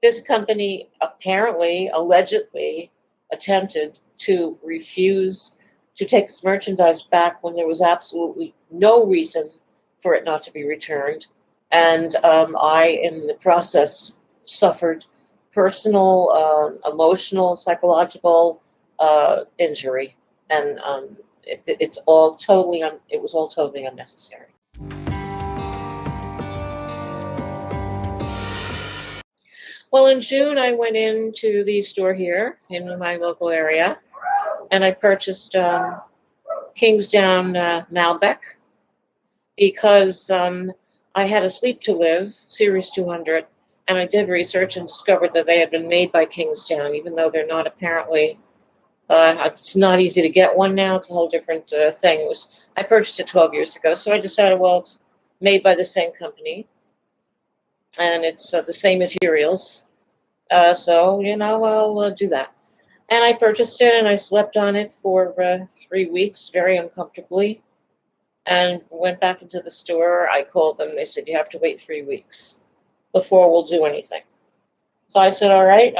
This company apparently, allegedly, attempted to refuse to take its merchandise back when there was absolutely no reason for it not to be returned. And I, in the process, suffered personal, emotional, psychological injury, and it was all totally unnecessary. Well, in June, I went into the store here in my local area, and I purchased Kingsdown Malbec because I had a Sleep to Live Series 200, and I did research and discovered that they had been made by Kingsdown, even though they're not apparently. It's not easy to get one now. It's a whole different thing. I purchased it 12 years ago, so I decided, well, it's made by the same company, and it's the same materials. So, I'll do that. And I purchased it, and I slept on it for 3 weeks very uncomfortably, and went back into the store. I called them. They said, you have to wait 3 weeks before we'll do anything. So I said, all right.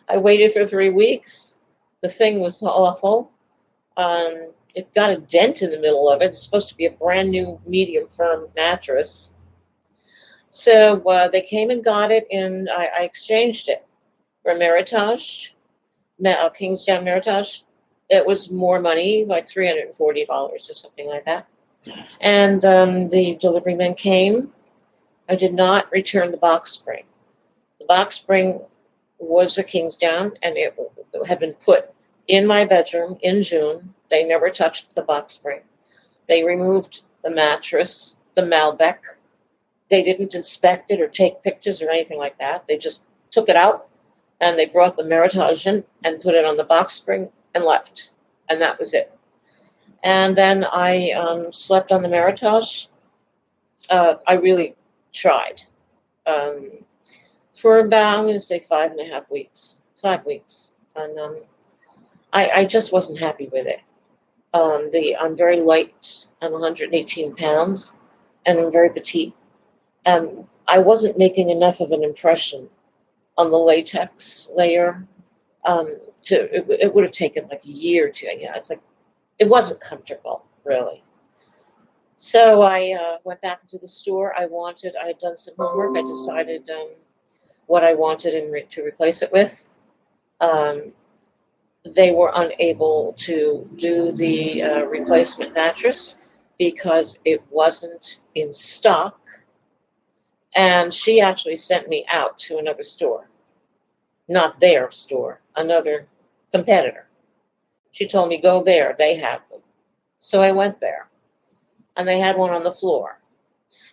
I waited for 3 weeks. The thing was awful. It got a dent in the middle of it. It's supposed to be a brand new medium firm mattress. So they came and got it, and I exchanged it for Meritage, Kingsdown Meritage. It was more money, like $340 or something like that. And the delivery man came. I did not return the box spring. The box spring was a Kingsdown, and it had been put in my bedroom in June. They never touched the box spring. They removed the mattress, the Malbec. They didn't inspect it or take pictures or anything like that. They just took it out, and they brought the Meritage in and put it on the box spring and left. And that was it. And then I slept on the Meritage. I really tried. For about, I'm going to say 5.5 weeks. 5 weeks. And I just wasn't happy with it. I'm very light. I'm 118 pounds, and I'm very petite. I wasn't making enough of an impression on the latex layer. It would have taken like a year to, it's like, it wasn't comfortable, really. So I went back into the store. I had done some homework. I decided what I wanted to replace it with. They were unable to do the replacement mattress because it wasn't in stock. And she actually sent me out to another store. Not their store, another competitor. She told me, go there, they have them. So I went there, and they had one on the floor,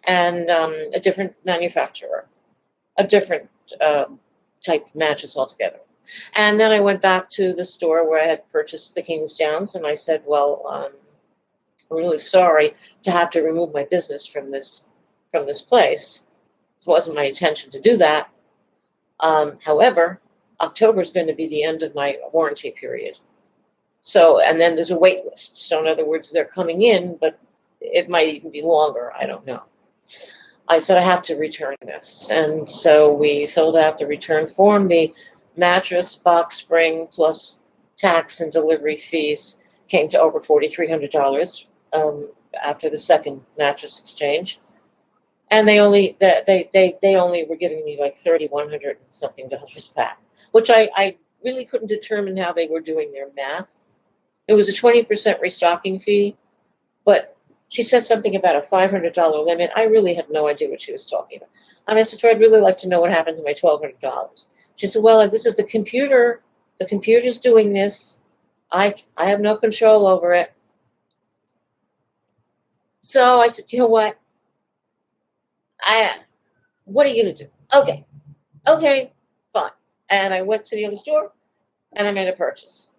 and a different manufacturer, a different type of mattress altogether. And then I went back to the store where I had purchased the Kingsdowns, and I said, well, I'm really sorry to have to remove my business from this place. It wasn't my intention to do that. However, October is going to be the end of my warranty period. So, and then there's a wait list. So in other words, they're coming in, but it might even be longer. I don't know. I said, I have to return this. And so we filled out the return form. The mattress, box spring, plus tax and delivery fees came to over $4,300 after the second mattress exchange. And they only were giving me like $3,100 and something back, which I really couldn't determine how they were doing their math. It was a 20% restocking fee, but she said something about a $500 limit. I really had no idea what she was talking about. I said, I'd really like to know what happened to my $1,200. She said, well, this is the computer. The computer's doing this. I have no control over it. So I said, you know what? What are you going to do? Okay, fine. And I went to the other store, and I made a purchase.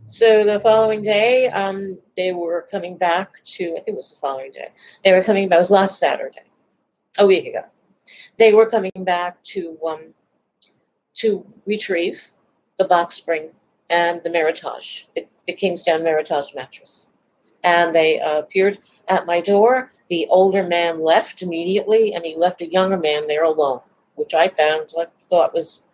So the following day, they were coming back to, I think it was the following day. They were coming back, it was last Saturday, a week ago. They were coming back to retrieve the box spring and the Meritage, the Kingsdown Meritage mattress. And they appeared at my door. The older man left immediately, and he left a younger man there alone. which I thought was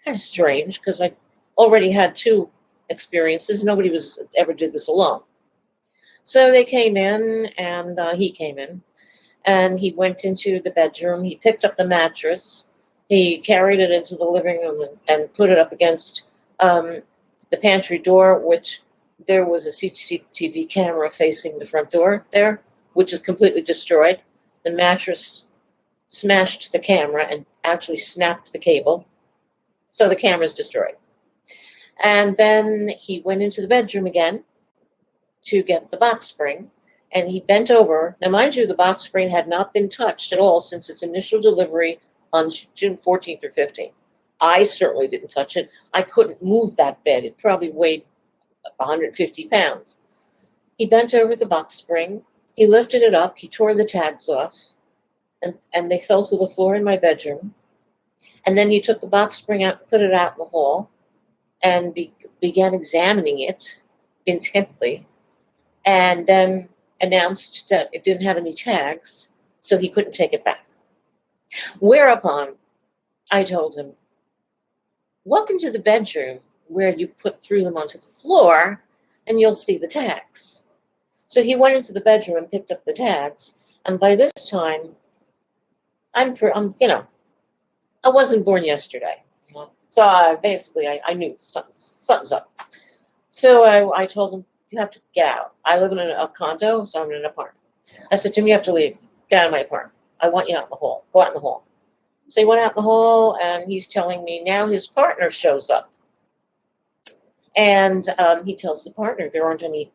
kind of strange because I already had 2 experiences. Nobody ever did this alone. So they came in, and he came in, and he went into the bedroom. He picked up the mattress. He carried it into the living room and put it up against the pantry door, which there was a CCTV camera facing the front door there, which is completely destroyed. The mattress smashed the camera and actually snapped the cable. So the camera's destroyed. And then he went into the bedroom again to get the box spring, and he bent over. Now, mind you, the box spring had not been touched at all since its initial delivery on June 14th or 15th. I certainly didn't touch it. I couldn't move that bed. It probably weighed 150 pounds. He bent over the box spring. He lifted it up. He tore the tags off, and they fell to the floor in my bedroom. And then he took the box spring out, put it out in the hall, and began examining it intently, and then announced that it didn't have any tags, so he couldn't take it back. Whereupon I told him, walk into the bedroom where you threw them onto the floor, and you'll see the tags. So he went into the bedroom and picked up the tags, and by this time, I wasn't born yesterday. So I knew something's up. So I told him, you have to get out. I live in a condo, so I'm in an apartment. I said to him, you have to leave. Get out of my apartment. I want you out in the hall. Go out in the hall. So he went out in the hall, and he's telling me now his partner shows up. And he tells the partner there aren't any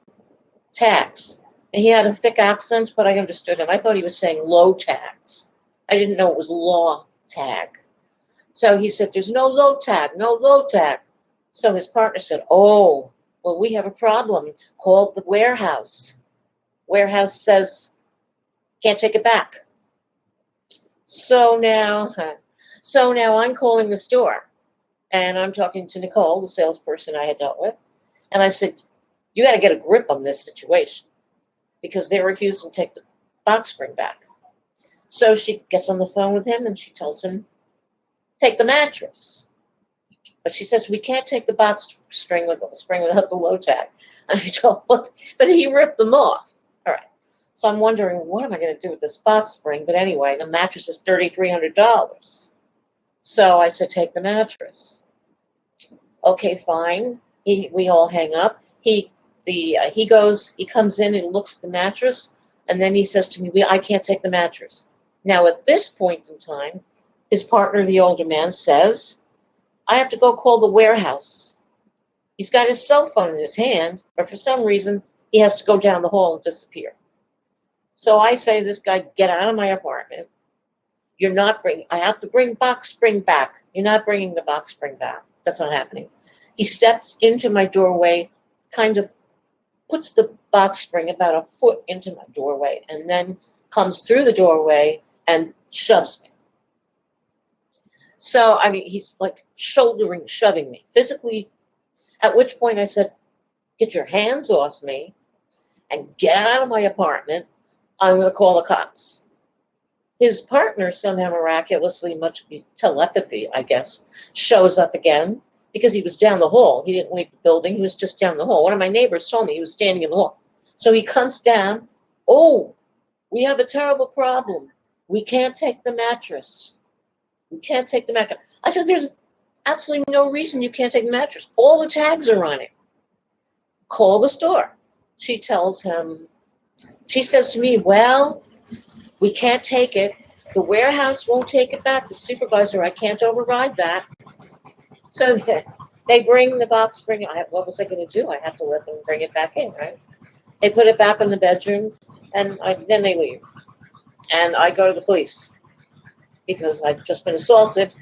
tags. And he had a thick accent, but I understood him. I thought he was saying low tags. I didn't know it was law tag. So he said, there's no low tag, no low tag. So his partner said, oh, well, we have a problem. Call the warehouse. Warehouse says, can't take it back. So now I'm calling the store, and I'm talking to Nicole, the salesperson I had dealt with. And I said, you got to get a grip on this situation because they're refusing to take the box spring back. So she gets on the phone with him, and she tells him, take the mattress. But she says, we can't take the box spring without the low tag. And I told her, but he ripped them off. All right. So I'm wondering, what am I going to do with this box spring? But anyway, the mattress is $3,300. So I said, take the mattress. Okay, fine. We all hang up. He comes in and looks at the mattress, and then he says to me, I can't take the mattress. Now, at this point in time, his partner, the older man, says, I have to go call the warehouse. He's got his cell phone in his hand, but for some reason, he has to go down the hall and disappear. So I say to this guy, get out of my apartment. I have to bring box spring back. You're not bringing the box spring back. That's not happening. He steps into my doorway, kind of puts the box spring about a foot into my doorway, and then comes through the doorway and shoves me. So, he's like shoving me physically, at which point I said, get your hands off me and get out of my apartment. I'm going to call the cops. His partner, somehow miraculously, much telepathy, I guess, shows up again because he was down the hall. He didn't leave the building. He was just down the hall. One of my neighbors told me he was standing in the hall. So he comes down. Oh, we have a terrible problem. We can't take the mattress. We can't take the mattress. I said, there's absolutely no reason you can't take the mattress. All the tags are on it. Call the store. She tells him, she says to me, well, we can't take it. The warehouse won't take it back. The supervisor, I can't override that. So they bring the box spring. What was I going to do? I have to let them bring it back in, right? They put it back in the bedroom, and then they leave. And I go to the police because I've just been assaulted,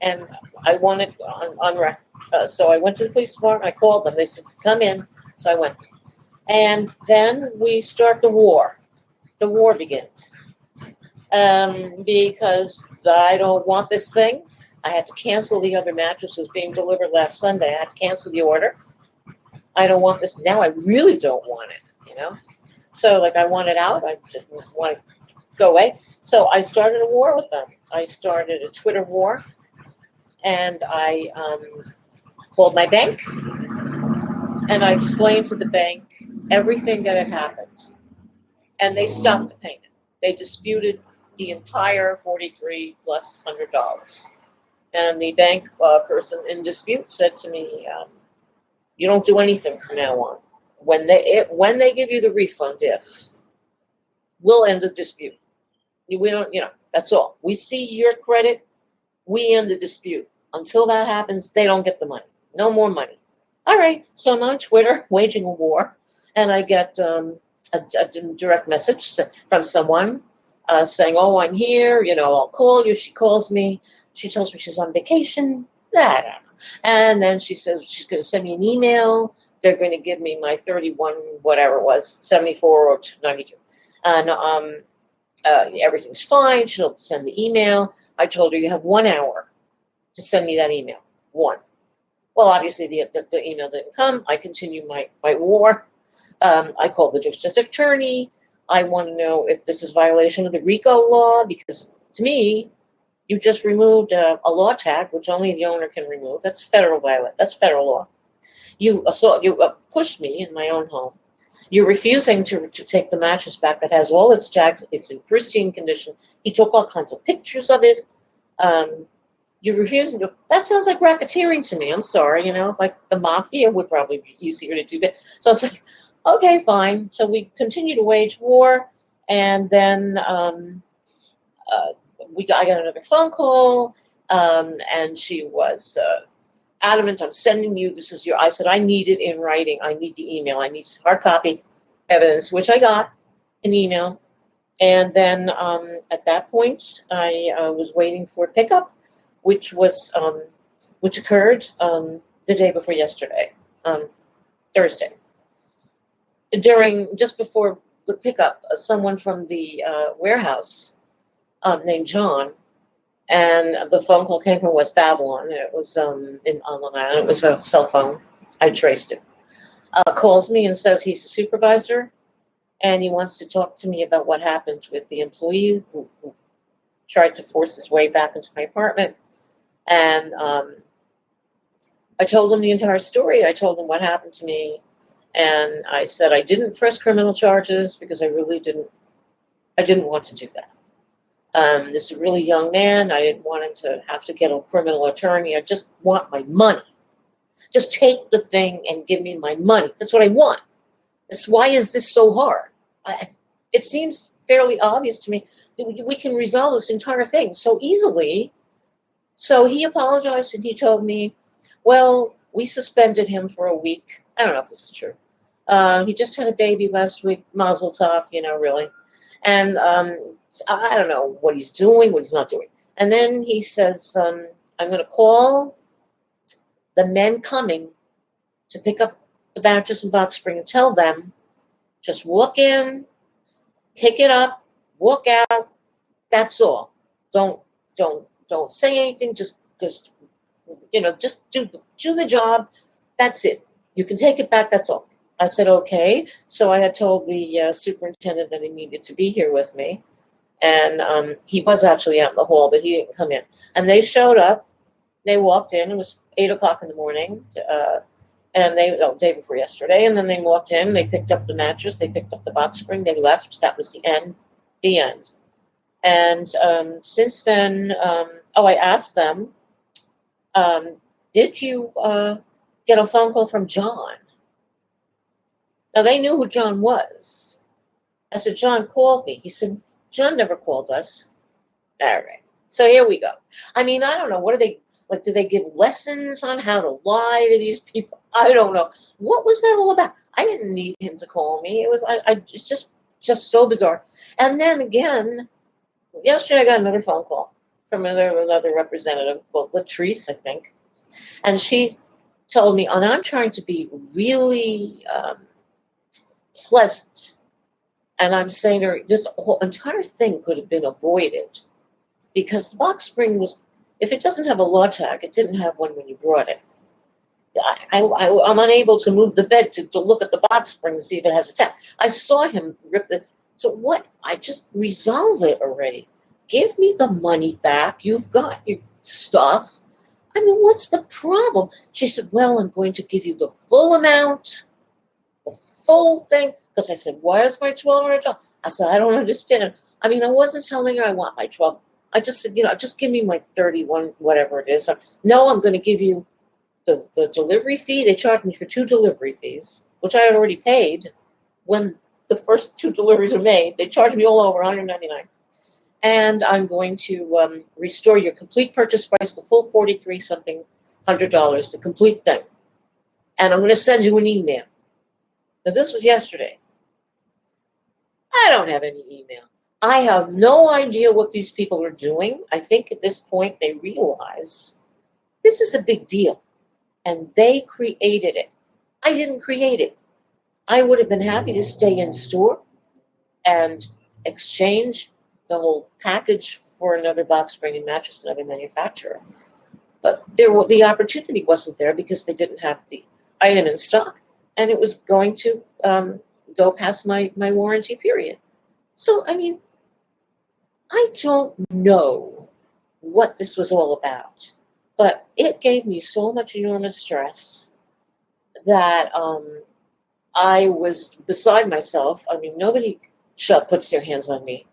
and I want it on record. So I went to the police department. I called them. They said, come in. So I went. And then we start the war. The war begins. Because I don't want this thing. I had to cancel the other mattress was being delivered last Sunday. I had to cancel the order. I don't want this. Now I really don't want it, So, I want it out. I didn't want to go away. So I started a war with them. I started a Twitter war, and I called my bank, and I explained to the bank everything that had happened, and they stopped the payment. They disputed the entire 43 plus $100, and the bank person in dispute said to me, "You don't do anything from now on. When they give you the refund, we'll end the dispute. We don't, that's all. We see your credit, we end the dispute. Until that happens, they don't get the money. No more money." All right. So I'm on Twitter waging a war, and I get a direct message from someone saying, "Oh, I'm here. I'll call you." She calls me. She tells me she's on vacation. I don't know. And then she says she's going to send me an email. They're going to give me my 31, whatever it was, 74 or 92. And everything's fine. She'll send the email. I told her, you have 1 hour to send me that email. One. Well, obviously the email didn't come. I continue my war. I called the district attorney. I want to know if this is violation of the RICO law, because to me, you just removed a law tag, which only the owner can remove. That's federal violation. That's federal law. You pushed me in my own home. You're refusing to take the mattress back that has all its tags. It's in pristine condition. He took all kinds of pictures of it. You're refusing to. That sounds like racketeering to me. I'm sorry, like the mafia would probably be easier to do that. So I was like, okay, fine. So we continue to wage war, and then I got another phone call, and she was adamant, "I'm sending you, this is I said, I need it in writing. I need the email. I need hard copy evidence," which I got an email. And then at that point, I was waiting for pickup, which occurred the day before yesterday, Thursday. Just before the pickup, someone from the warehouse named John, and the phone call came from West Babylon. And it was on Long Island. It was a cell phone. I traced it. Calls me and says he's a supervisor, and he wants to talk to me about what happened with the employee who tried to force his way back into my apartment. And I told him the entire story. I told him what happened to me, and I said I didn't press criminal charges because I really didn't. I didn't want to do that. This is a really young man. I didn't want him to have to get a criminal attorney. I just want my money. Just take the thing and give me my money. That's what I want. Why is this so hard? It seems fairly obvious to me that we can resolve this entire thing so easily. So he apologized, and he told me, well, we suspended him for a week. I don't know if this is true. He just had a baby last week, mazel tov, really. And I don't know what he's doing, what he's not doing. And then he says, I'm going to call the men coming to pick up the mattress and box spring and tell them, just walk in, pick it up, walk out. That's all. Don't say anything. Just do the job. That's it. You can take it back. That's all. I said, okay. So I had told the superintendent that he needed to be here with me. And he was actually out in the hall, but he didn't come in. And they showed up. They walked in. It was 8:00 in the morning, and day before yesterday. And then they walked in. They picked up the mattress. They picked up the box spring. They left. That was the end. The end. And since then, I asked them, did you get a phone call from John? Now, they knew who John was. I said, John called me. He said, John never called us. All right. So here we go. I mean, I don't know. What are they, like, do they give lessons on how to lie to these people? I don't know. What was that all about? I didn't need him to call me. It was, it's just so bizarre. And then again, yesterday I got another phone call from another representative called Latrice, I think. And she told me, and I'm trying to be really pleasant. And I'm saying to her, this whole entire thing could have been avoided because the box spring was, if it doesn't have a law tag, it didn't have one when you brought it. I'm unable to move the bed to look at the box spring to see if it has a tag. I saw him rip So what? I just resolve it already. Give me the money back. You've got your stuff. I mean, what's the problem? She said, well, I'm going to give you the full amount, the full thing. Because I said, why is my $1,200? I said, I don't understand. I mean, I wasn't telling her I want my 12. I just said, just give me my 31, whatever it is. So, no, I'm going to give you the delivery fee. They charged me for 2 delivery fees, which I had already paid when the first 2 deliveries are made. They charged me all over $199. And I'm going to restore your complete purchase price, the full 43 something $100, the complete thing. And I'm going to send you an email. Now, this was yesterday. I don't have any email. I have no idea what these people are doing. I think at this point they realize this is a big deal. And they created it. I didn't create it. I would have been happy to stay in store and exchange the whole package for another box spring and mattress, another manufacturer. But the opportunity wasn't there because they didn't have the item in stock, and it was going to go past my warranty period. So, I mean, I don't know what this was all about, but it gave me so much enormous stress that I was beside myself. I mean, nobody puts their hands on me,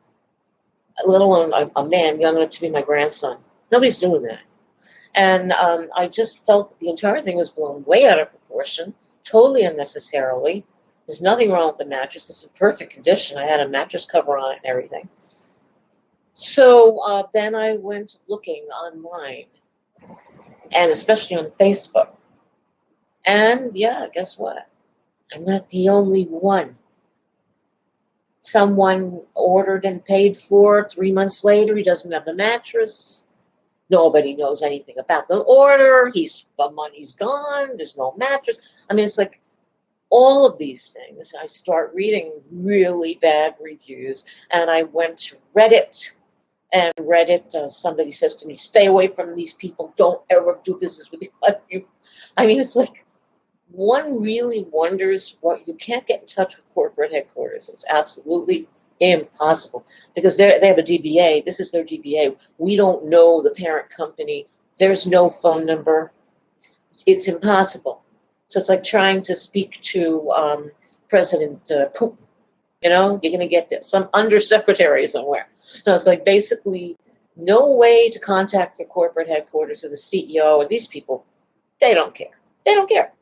let alone a man young enough to be my grandson. Nobody's doing that. And I just felt that the entire thing was blown way out of proportion, totally unnecessarily. There's nothing wrong with the mattress. It's in perfect condition. I had a mattress cover on it and everything. So then I went looking online, and especially on Facebook. And yeah, guess what? I'm not the only one. Someone ordered and paid for it. 3 months later, he doesn't have the mattress. Nobody knows anything about the order. The money's gone. There's no mattress. I mean, it's like all of these things. I start reading really bad reviews, and I went to Reddit. And Reddit, somebody says to me, stay away from these people. Don't ever do business with you. I mean, it's like one really wonders what you can't get in touch with corporate headquarters. It's absolutely impossible because they have a DBA. This is their DBA. We don't know the parent company. There's no phone number. It's impossible. So it's like trying to speak to President Putin. You're going to get some undersecretary somewhere. So it's like basically no way to contact the corporate headquarters or the CEO. And these people, they don't care. They don't care.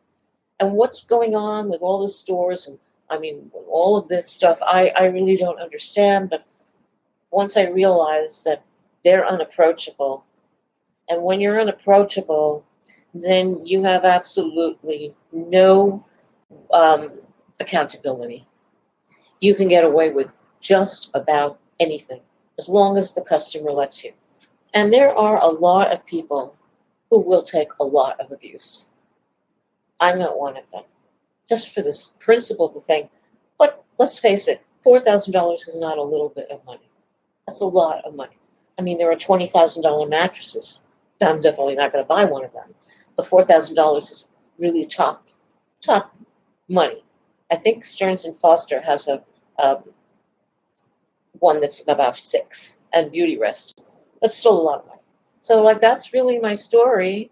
And what's going on with all the stores and, I mean, all of this stuff, I really don't understand. But once I realized that they're unapproachable, and when you're unapproachable, then you have absolutely no accountability. You can get away with just about anything as long as the customer lets you. And there are a lot of people who will take a lot of abuse. I'm not one of them, just for this principle of the thing. But let's face it, $4,000 is not a little bit of money. That's a lot of money. I mean, there are $20,000 mattresses. I'm definitely not going to buy one of them. But $4,000 is really top money. I think Stearns and Foster has a one that's about 6, and Beauty Rest. That's still a lot of money. So, like, that's really my story.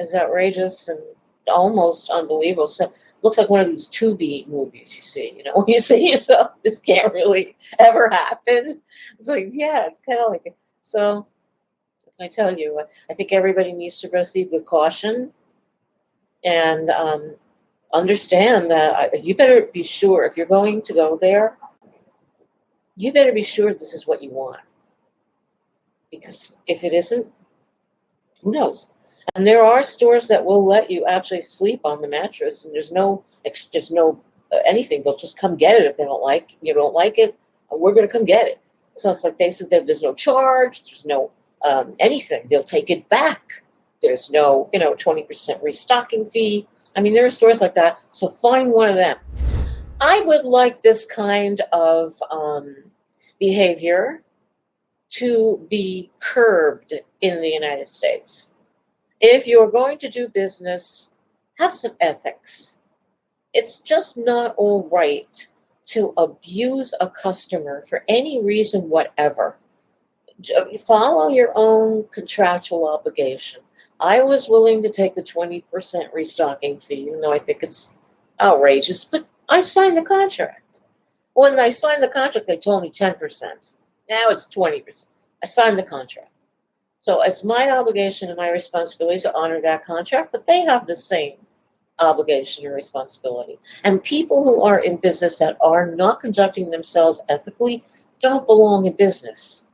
Is outrageous and almost unbelievable. So, looks like one of these Tubi movies you see. When you say to yourself, this can't really ever happen. It's like, yeah, it's kind of like it. So, what can I tell you? I think everybody needs to proceed with caution and understand that you better be sure if you're going to go there, you better be sure this is what you want. Because if it isn't, who knows? And there are stores that will let you actually sleep on the mattress, and there's no anything. They'll just come get it if you don't like it. We're going to come get it. So it's like basically there's no charge. There's no anything. They'll take it back. There's no 20% restocking fee. I mean, there are stores like that. So find one of them. I would like this kind of behavior to be curbed in the United States. If you're going to do business, have some ethics. It's just not all right to abuse a customer for any reason whatever. Follow your own contractual obligation. I was willing to take the 20% restocking fee, even though I think it's outrageous, but I signed the contract. When I signed the contract, they told me 10%. Now it's 20%. I signed the contract. So it's my obligation and my responsibility to honor that contract, but they have the same obligation and responsibility. And people who are in business that are not conducting themselves ethically don't belong in business.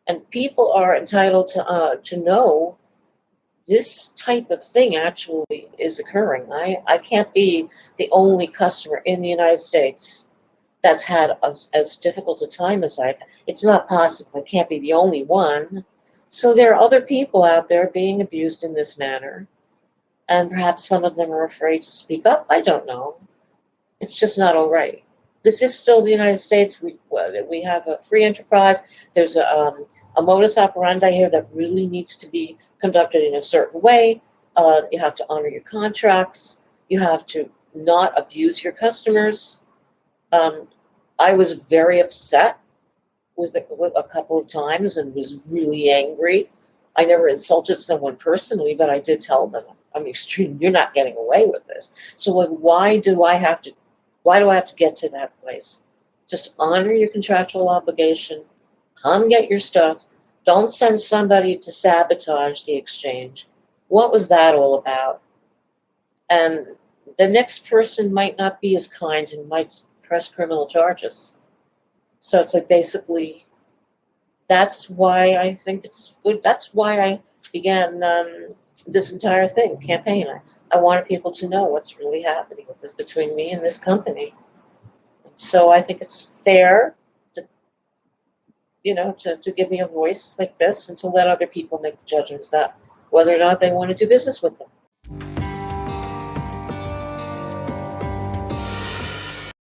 And people are entitled to know this type of thing actually is occurring. I can't be the only customer in the United States that's had as difficult a time as I've had. It's not possible. I can't be the only one. So there are other people out there being abused in this manner. And perhaps some of them are afraid to speak up. I don't know. It's just not all right. This is still the United States. We have a free enterprise. There's a modus operandi here that really needs to be conducted in a certain way. You have to honor your contracts. You have to not abuse your customers. I was very upset with a couple of times and was really angry. I never insulted someone personally, but I did tell them, I'm extreme. You're not getting away with this. So why do I have to get to that place? Just honor your contractual obligation. Come get your stuff. Don't send somebody to sabotage the exchange. What was that all about? And the next person might not be as kind and might press criminal charges. So it's like basically, that's why I think it's good. That's why I began this entire campaign. I wanted people to know what's really happening with this between me and this company. So I think it's fair to give me a voice like this and to let other people make judgments about whether or not they want to do business with them.